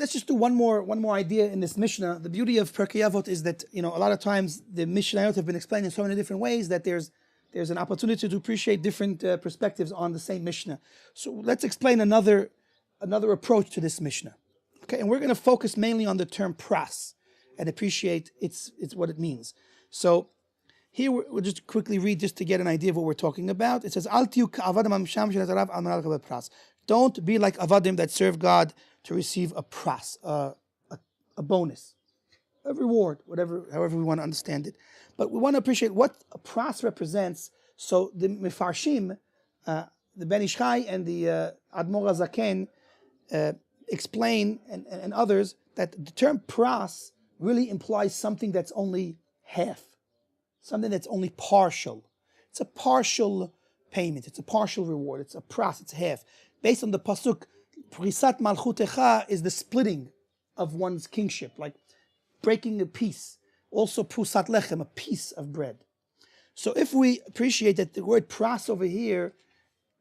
let's just do one more idea in this Mishnah. The beauty of Pirkei Avot is that a lot of times the Mishnayot have been explained in so many different ways that there's an opportunity to appreciate different perspectives on the same Mishnah. So let's explain another approach to this Mishnah. Okay, and we're going to focus mainly on the term pras and appreciate it's what it means. So here we'll just quickly read just to get an idea of what we're talking about. It says, Al tiyu ka'avadim hamisham shel hazarav al manal lekabel pras. Don't be like avadim that serve God to receive a pras, a bonus, a reward, however we want to understand it. But we want to appreciate what a pras represents. So the Mefarshim, the Ben Ish Chai and the Admor HaZaken explain, and others, that the term pras really implies something that's only half, something that's only partial. It's a partial payment, it's a partial reward, it's a pras, it's half. Based on the pasuk, Prisat Malchutecha is the splitting of one's kingship, like breaking a piece. Also Prusat Lechem, a piece of bread. So if we appreciate that the word pras over here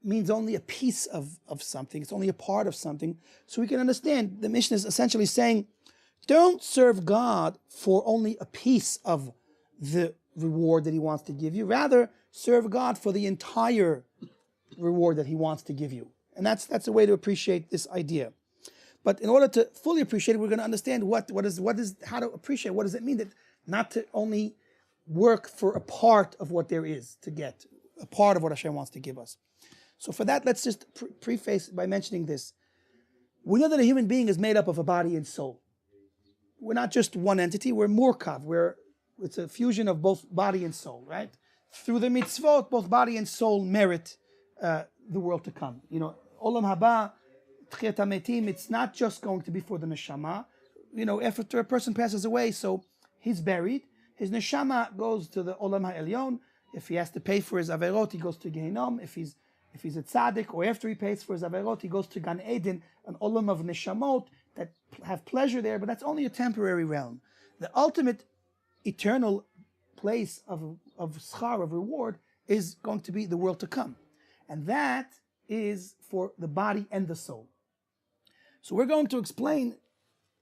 means only a piece of something, it's only a part of something, so we can understand the Mishnah is essentially saying, don't serve God for only a piece of the reward that He wants to give you. Rather, serve God for the entire reward that He wants to give you. And that's a way to appreciate this idea. But in order to fully appreciate it, we're going to understand how to appreciate. What does it mean that not to only work for a part of what there is to get, a part of what Hashem wants to give us. So for that, let's just preface by mentioning this. We know that a human being is made up of a body and soul. We're not just one entity, we're murkav. It's a fusion of both body and soul, right? Through the mitzvot, both body and soul merit the world to come. Olam haba, tchiyat hametim, it's not just going to be for the neshama. After a person passes away, so he's buried, his neshama goes to the olam ha'elyon. If he has to pay for his averot, he goes to Gehinnom. If he's a tzaddik, or after he pays for his averot, he goes to Gan Eden, an olam of neshamot that have pleasure there, but that's only a temporary realm. The ultimate eternal place of schar, of reward, is going to be the world to come. And that is for the body and the soul. So we're going to explain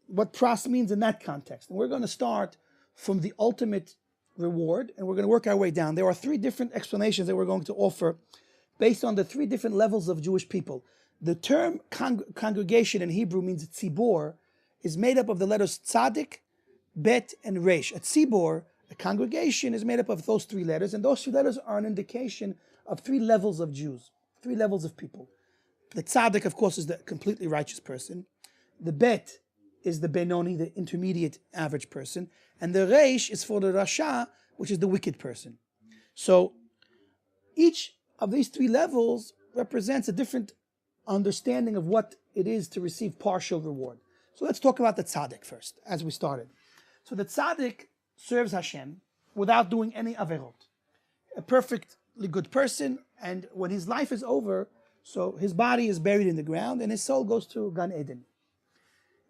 what pras means in that context. And we're going to start from the ultimate reward, and we're going to work our way down. There are three different explanations that we're going to offer based on the three different levels of Jewish people. The term congregation in Hebrew means tzibor, is made up of the letters tzadik, bet, and resh. A tzibor, a congregation, is made up of those three letters, and those three letters are an indication of three levels of Jews, three levels of people. The tzaddik, of course, is the completely righteous person. The bet is the benoni, the intermediate average person. And the resh is for the rasha, which is the wicked person. So each of these three levels represents a different understanding of what it is to receive partial reward. So let's talk about the tzaddik first, as we started. So the tzaddik serves Hashem without doing any averot. A perfectly good person, and when his life is over, so his body is buried in the ground and his soul goes to Gan Eden.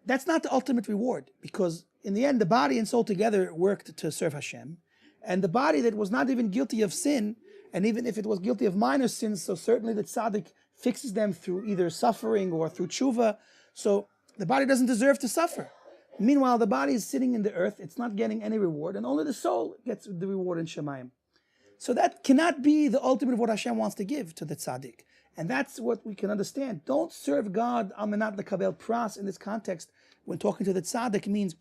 That's not the ultimate reward, because in the end, the body and soul together worked to serve Hashem, and the body that was not even guilty of sin, and even if it was guilty of minor sins, so certainly the tzaddik fixes them through either suffering or through tshuva, so the body doesn't deserve to suffer. Meanwhile, the body is sitting in the earth, it's not getting any reward, and only the soul gets the reward in Shemayim. So that cannot be the ultimate of what Hashem wants to give to the tzaddik. And that's what we can understand. Don't serve God amenat lekabel pras in this context. When talking to the tzaddik, means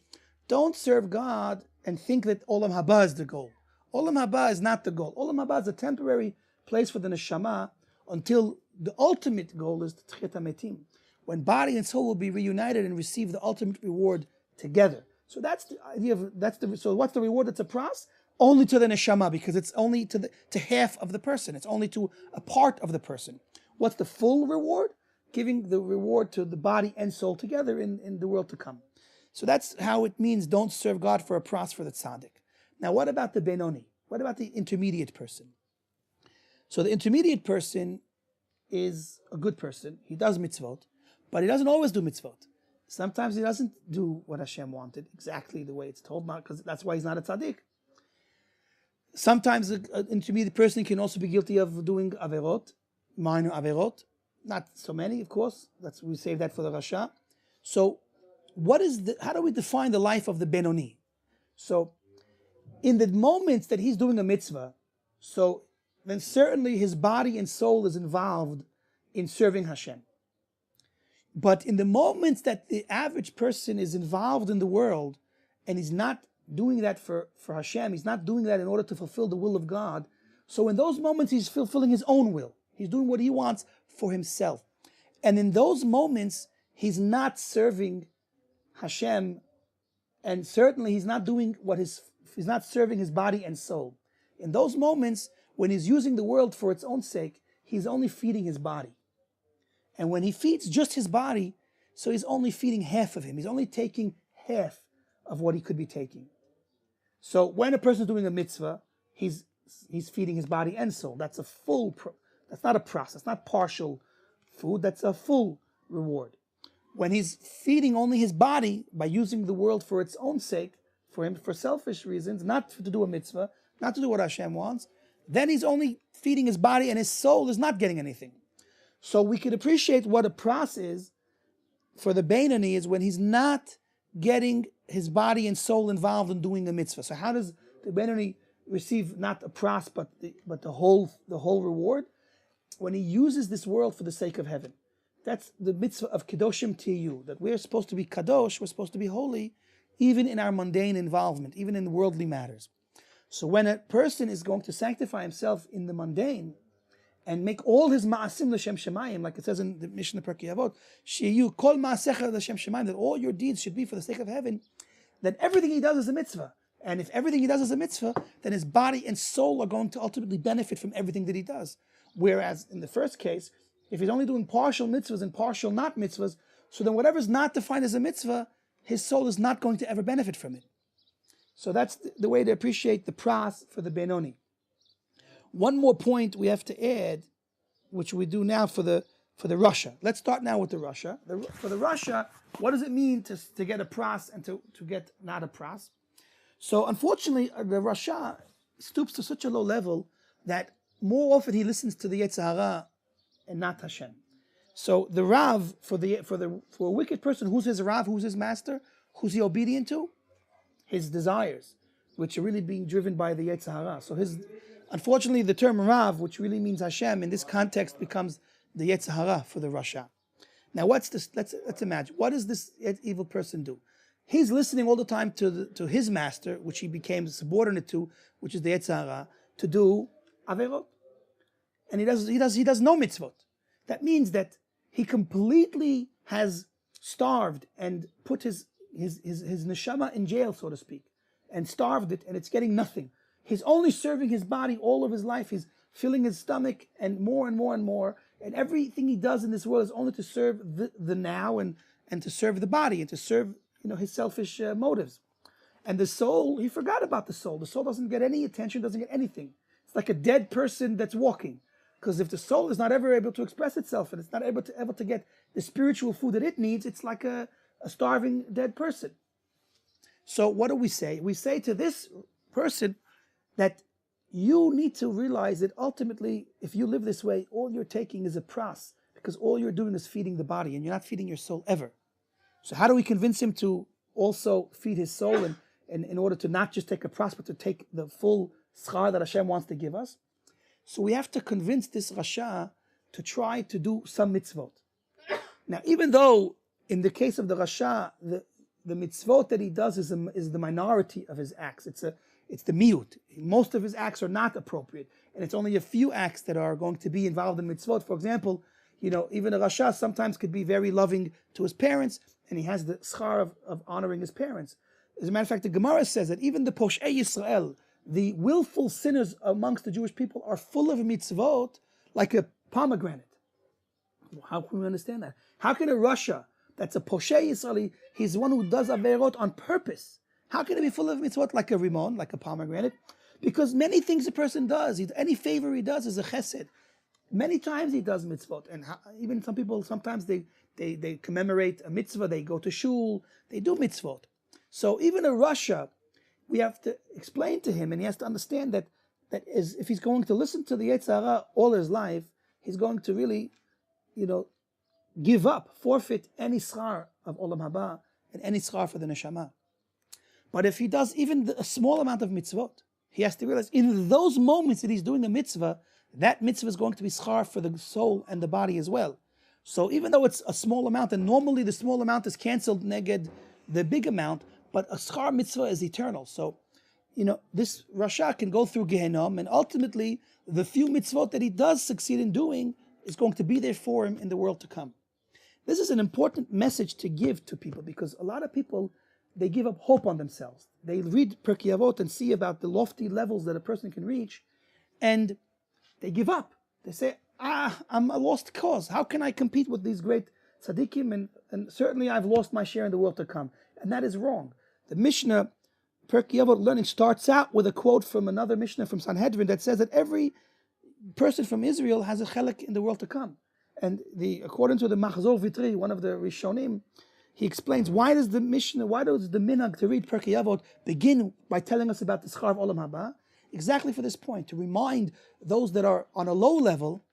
don't serve God and think that olam haba is the goal. Olam haba is not the goal. Olam haba is a temporary place for the neshama until the ultimate goal is the tchiyat hametim, when body and soul will be reunited and receive the ultimate reward together. So that's the idea of so what's the reward that's a pras? Only to the neshama, because it's only to half of the person. It's only to a part of the person. What's the full reward? Giving the reward to the body and soul together in the world to come. So that's how it means don't serve God for a pras for the tzaddik. Now what about the benoni? What about the intermediate person? So the intermediate person is a good person. He does mitzvot, but he doesn't always do mitzvot. Sometimes he doesn't do what Hashem wanted exactly the way it's told, because that's why he's not a tzaddik. Sometimes an intermediate person can also be guilty of doing averot, minor averot. Not so many, of course. We save that for the rasha. So how do we define the life of the Benoni? So in the moments that he's doing a mitzvah, so then certainly his body and soul is involved in serving Hashem. But in the moments that the average person is involved in the world and he's not doing that for Hashem, he's not doing that in order to fulfill the will of God, so in those moments he's fulfilling his own will. He's doing what he wants for himself. And in those moments, he's not serving Hashem, and certainly he's not doing he's not serving his body and soul. In those moments, when he's using the world for its own sake, he's only feeding his body. And when he feeds just his body, so he's only feeding half of him. He's only taking half of what he could be taking. So when a person is doing a mitzvah, he's feeding his body and soul. That's that's not a process, not partial food, that's a full reward. When he's feeding only his body by using the world for its own sake, for selfish reasons, not to do a mitzvah, not to do what Hashem wants, then he's only feeding his body and his soul is not getting anything. So we could appreciate what a pras is for the Beinoni is when he's not getting his body and soul involved in doing a mitzvah. So how does the Beinoni receive not a pras but the whole reward? When he uses this world for the sake of heaven. That's the mitzvah of Kedoshim Tiyu, that we're supposed to be kadosh, we're supposed to be holy, even in our mundane involvement, even in worldly matters. So when a person is going to sanctify himself in the mundane and make all his ma'asim l'shem shemayim, like it says in the Mishnah Perkei Avot, sheyu kol ma'asecha l'shem shemayim, that all your deeds should be for the sake of heaven, then everything he does is a mitzvah. And if everything he does is a mitzvah, then his body and soul are going to ultimately benefit from everything that he does. Whereas in the first case, if he's only doing partial mitzvahs and partial not mitzvahs, so then whatever's not defined as a mitzvah, his soul is not going to ever benefit from it. So that's the way to appreciate the pras for the Benoni. One more point we have to add, which we do now for the Rasha. Let's start now with the Rasha. For the Rasha, what does it mean to get a pras and to get not a pras? So unfortunately, the Rasha stoops to such a low level that more often he listens to the Yetzer Hara and not Hashem. So the Rav, for a wicked person, who's his Rav, who's his master, who's he obedient to? His desires, which are really being driven by the Yetzer Hara. So unfortunately, the term Rav, which really means Hashem, in this context becomes the Yetzer Hara for the Rasha. Now, what's this? Let's imagine. What does this evil person do? He's listening all the time to his master, which he became subordinate to, which is the Yetzer Hara, to do averot, and he does no mitzvot. That means that he completely has starved and put his neshama in jail, so to speak, and starved it, and it's getting nothing. He's only serving his body all of his life. He's filling his stomach and more and more and more, and everything he does in this world is only to serve the now and to serve the body and to serve his selfish motives. And the soul, he forgot about the soul. The soul doesn't get any attention, doesn't get anything. It's like a dead person that's walking. Because if the soul is not ever able to express itself and it's not able to get the spiritual food that it needs, it's like a starving dead person. So what do we say? We say to this person that you need to realize that ultimately, if you live this way, all you're taking is a pras, because all you're doing is feeding the body and you're not feeding your soul ever. So how do we convince him to also feed his soul and in order to not just take a pras, but to take the full schar that Hashem wants to give us? So we have to convince this Rasha to try to do some mitzvot. Now, even though in the case of the Rasha, the mitzvot that he does is the minority of his acts. It's the miut. Most of his acts are not appropriate, and it's only a few acts that are going to be involved in mitzvot. For example, even a Rasha sometimes could be very loving to his parents, and he has the schar of honoring his parents. As a matter of fact, the Gemara says that even the Posh'ei Yisrael, the willful sinners amongst the Jewish people, are full of mitzvot like a pomegranate. How can we understand that? How can a Rasha that's a Poshei Yisraeli, he's the one who does averot on purpose, how can it be full of mitzvot like a rimon, like a pomegranate? Because many things a person does, any favor he does is a chesed. Many times he does mitzvot, and even some people, sometimes they commemorate a mitzvah, they go to shul, they do mitzvot. So even a Rasha, we have to explain to him, and he has to understand that if he's going to listen to the Yetzer Hara all his life, he's going to really, give up, forfeit any schar of Olam Haba and any schar for the neshama. But if he does even a small amount of mitzvot, he has to realize in those moments that he's doing a mitzvah, that mitzvah is going to be schar for the soul and the body as well. So even though it's a small amount, and normally the small amount is cancelled neged the big amount, but a schar mitzvah is eternal. So, this Rasha can go through Gehenom, and ultimately the few mitzvot that he does succeed in doing is going to be there for him in the world to come. This is an important message to give to people, because a lot of people, they give up hope on themselves. They read Pirkei Avot and see about the lofty levels that a person can reach, and they give up. They say, I'm a lost cause. How can I compete with these great tzaddikim? And certainly I've lost my share in the world to come. And that is wrong. The Mishnah, Pirkei Avot learning, starts out with a quote from another Mishnah from Sanhedrin that says that every person from Israel has a chelik in the world to come. And according to the Machzor Vitri, one of the Rishonim, he explains why does the minhag to read Pirkei Avot begin by telling us about the schar of Olam Haba? Exactly for this point, to remind those that are on a low level,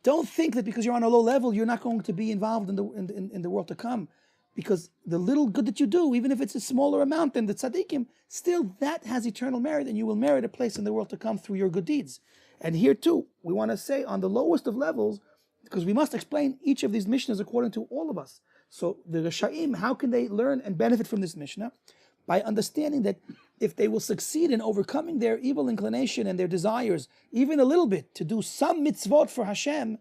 don't think that because you're on a low level, you're not going to be involved in the world to come. Because the little good that you do, even if it's a smaller amount than the tzaddikim, still that has eternal merit, and you will merit a place in the world to come through your good deeds. And here too, we want to say on the lowest of levels, because we must explain each of these mishnahs according to all of us. So the Rasha'im, how can they learn and benefit from this mishnah? By understanding that if they will succeed in overcoming their evil inclination and their desires, even a little bit, to do some mitzvot for Hashem,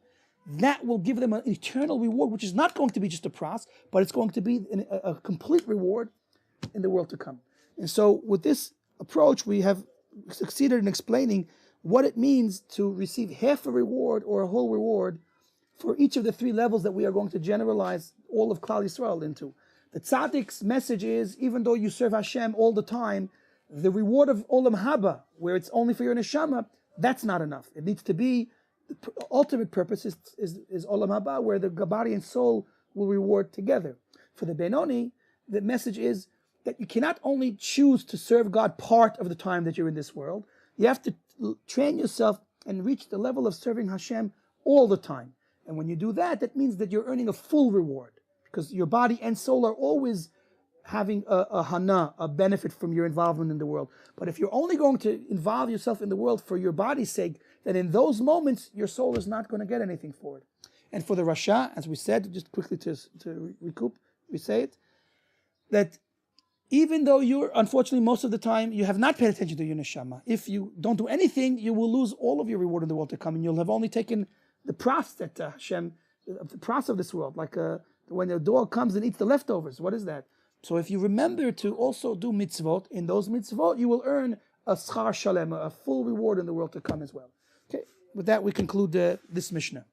that will give them an eternal reward, which is not going to be just a pras, but it's going to be a complete reward in the world to come. And so with this approach, we have succeeded in explaining what it means to receive half a reward or a whole reward for each of the three levels that we are going to generalize all of Klal Yisrael into. The tzaddik's message is, even though you serve Hashem all the time, the reward of Olam Haba, where it's only for your neshama, that's not enough. It needs to be, the ultimate purpose is Olam Haba, where the body and soul will reward together. For the Benoni, the message is that you cannot only choose to serve God part of the time that you're in this world, you have to train yourself and reach the level of serving Hashem all the time. And when you do that, that means that you're earning a full reward, because your body and soul are always having a hana, a benefit from your involvement in the world. But if you're only going to involve yourself in the world for your body's sake, then in those moments, your soul is not going to get anything for it. And for the Rasha, as we said, just quickly to recoup, we say it, that even though you're, unfortunately, most of the time, you have not paid attention to your neshama, if you don't do anything, you will lose all of your reward in the world to come, and you'll have only taken the pras that Hashem, the pras of this world, like when the dog comes and eats the leftovers. What is that? So if you remember to also do mitzvot, in those mitzvot, you will earn a schar shalem, a full reward in the world to come as well. Okay, with that we conclude this Mishnah.